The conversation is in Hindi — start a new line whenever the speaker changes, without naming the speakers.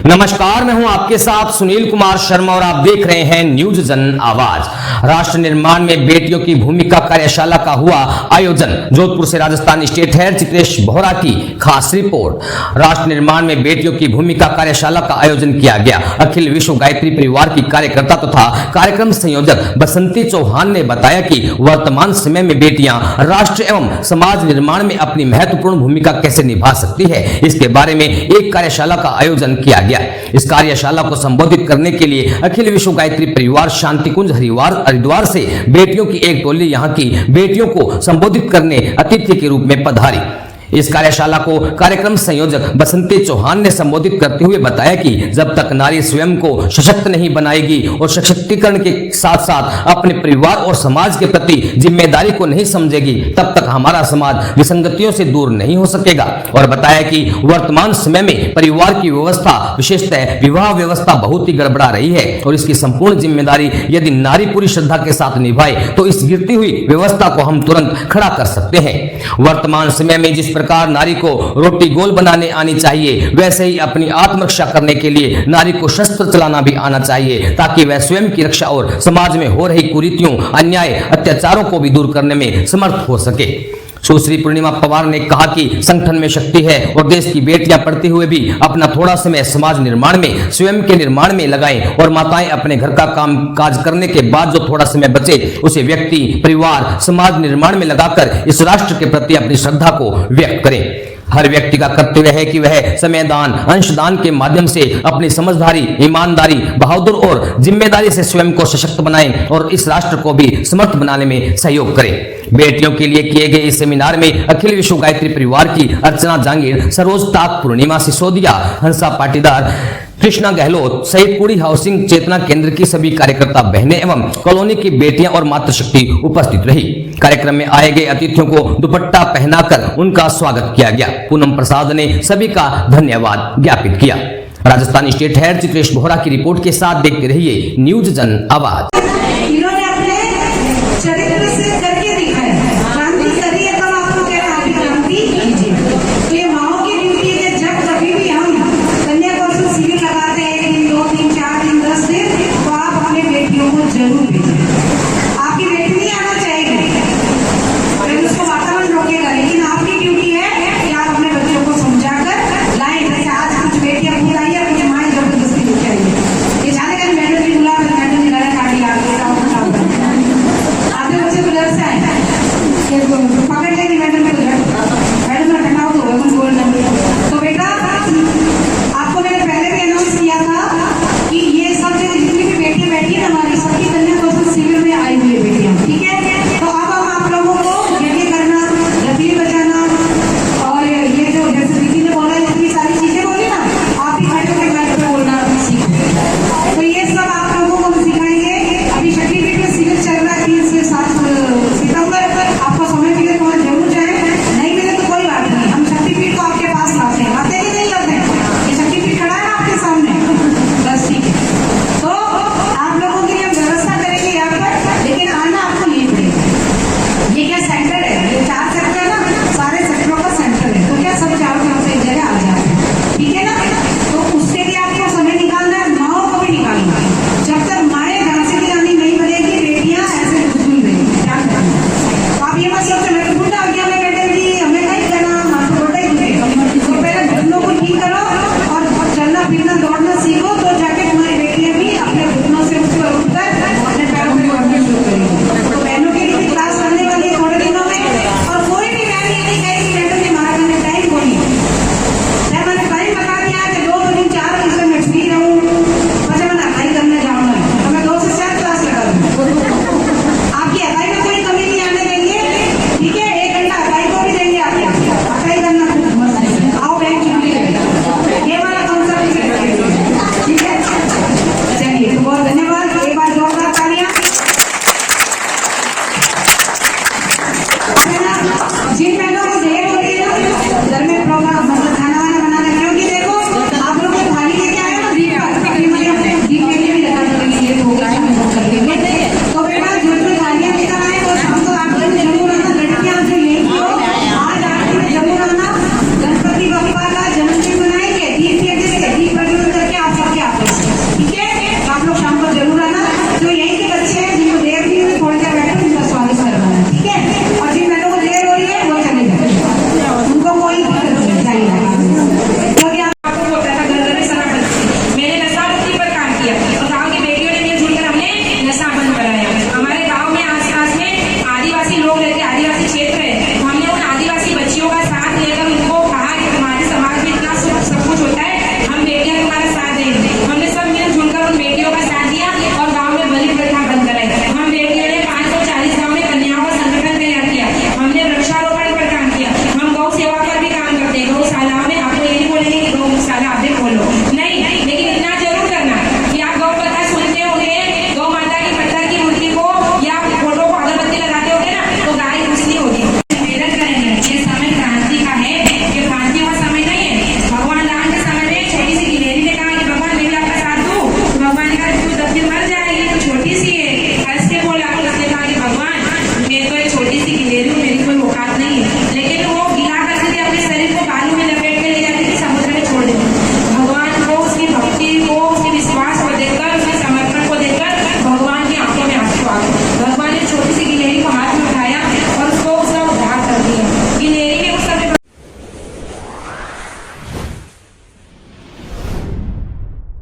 नमस्कार, मैं हूं आपके साथ सुनील कुमार शर्मा और आप देख रहे हैं न्यूज जन आवाज। राष्ट्र निर्माण में बेटियों की भूमिका कार्यशाला का हुआ आयोजन। जोधपुर से राजस्थान स्टेट हेड चित्रेश बोहरा की खास रिपोर्ट। राष्ट्र निर्माण में बेटियों की भूमिका कार्यशाला का आयोजन किया गया। अखिल विश्व गायत्री परिवार की कार्यकर्ता तथा कार्यक्रम संयोजक बसंती चौहान ने बताया कि वर्तमान समय में बेटियां राष्ट्र एवं समाज निर्माण में अपनी महत्वपूर्ण भूमिका कैसे निभा सकती है, इसके बारे में एक कार्यशाला का आयोजन किया गया। इस कार्यशाला को संबोधित करने के लिए अखिल विश्व गायत्री परिवार शांतिकुंज हरिद्वार से बेटियों की एक टोली यहां की बेटियों को संबोधित करने अतिथि के रूप में पधारी। इस कार्यशाला को कार्यक्रम संयोजक बसंती चौहान ने संबोधित करते हुए बताया कि जब तक नारी स्वयं को सशक्त नहीं बनाएगी और सशक्तिकरण के साथ साथ अपने परिवार और समाज के प्रति जिम्मेदारी को नहीं समझेगी, तब तक हमारा समाज विसंगतियों से दूर नहीं हो सकेगा। और बताया कि वर्तमान समय में परिवार की व्यवस्था, विशेषतः विवाह व्यवस्था बहुत ही गड़बड़ा रही है और इसकी संपूर्ण जिम्मेदारी यदि नारी पूरी श्रद्धा के साथ निभाए तो इस गिरती हुई व्यवस्था को हम तुरंत खड़ा कर सकते हैं। वर्तमान समय में जिस प्रकार नारी को रोटी गोल बनाने आनी चाहिए, वैसे ही अपनी आत्मरक्षा करने के लिए नारी को शस्त्र चलाना भी आना चाहिए, ताकि वह स्वयं की रक्षा और समाज में हो रही कुरीतियों, अन्याय, अत्याचारों को भी दूर करने में समर्थ हो सके। सुश्री पूर्णिमा पवार ने कहा कि संगठन में शक्ति है और देश की बेटियां पढ़ते हुए भी अपना थोड़ा समय समाज निर्माण में, स्वयं के निर्माण में लगाएं और माताएं अपने घर का काम काज करने के बाद जो थोड़ा समय बचे उसे व्यक्ति, परिवार, समाज निर्माण में लगाकर इस राष्ट्र के प्रति अपनी श्रद्धा को व्यक्त करें। हर व्यक्ति का कर्तव्य है कि वह समय दान, अंशदान के माध्यम से अपनी समझदारी, ईमानदारी, बहादुर और जिम्मेदारी से स्वयं को सशक्त बनाए और इस राष्ट्र को भी समर्थ बनाने में सहयोग करें। बेटियों के लिए किए गए इस सेमिनार में अखिल विश्व गायत्री परिवार की अर्चना जांगीर, सरोज ताक, पूर्णिमा सिसोदिया, हंसा पाटीदार, कृष्णा गहलोत सहित कुड़ी हाउसिंग चेतना केंद्र की सभी कार्यकर्ता बहनें एवं कॉलोनी की बेटियां और मातृशक्ति उपस्थित रही। कार्यक्रम में आए गए अतिथियों को दुपट्टा पहनाकर उनका स्वागत किया गया। पूनम प्रसाद ने सभी का धन्यवाद ज्ञापित किया। राजस्थान स्टेट हेड चित्रेश बोहरा की रिपोर्ट के साथ देखते रहिए न्यूज जन आवाज।
जरूर भेजें।